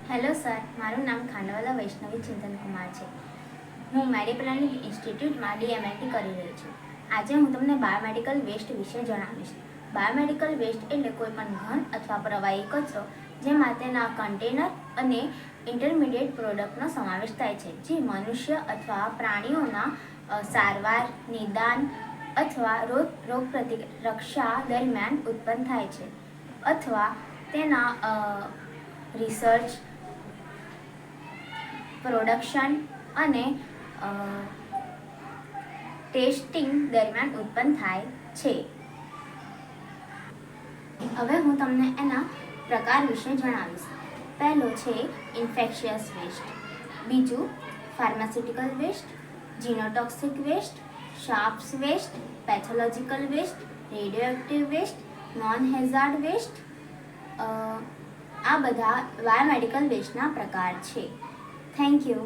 Hello sir, મારું નામ ખાંડવાલા વૈષ્ણવી ચિંતન કુમાર છે. હું મેડીપ્લાનિંગ ઇન્સ્ટિટ્યૂટમાં DMLT કરી રહી છું. આજે હું તમને બાયોમેડિકલ વેસ્ટ વિશે જણાવીશ. બાયોમેડિકલ વેસ્ટ એટલે કોઈપણ ઘન અથવા પ્રવાહી કચરો જેમાં તેના કન્ટેનર અને ઇન્ટરમીડિયેટ પ્રોડક્ટનો સમાવેશ થાય છે, જે મનુષ્ય અથવા પ્રાણીઓના સારવાર, નિદાન અથવા રોગપ્રતિરક્ષા દરમિયાન ઉત્પન્ન થાય છે અથવા તેના રિસર્ચ, પ્રોડક્શન અને ટેસ્ટિંગ દરમિયાન ઉત્પન્ન થાય છે. હવે હું તમને એના પ્રકાર વિશે જણાવીશ. પહેલો છે ઇન્ફેક્શિયસ વેસ્ટ, બીજું pharmaceutical waste, genotoxic waste, sharps waste, pathological waste, radioactive waste, non hazard waste. આ બધા બાયોમેડિકલ વેસ્ટના પ્રકાર છે. Thank you.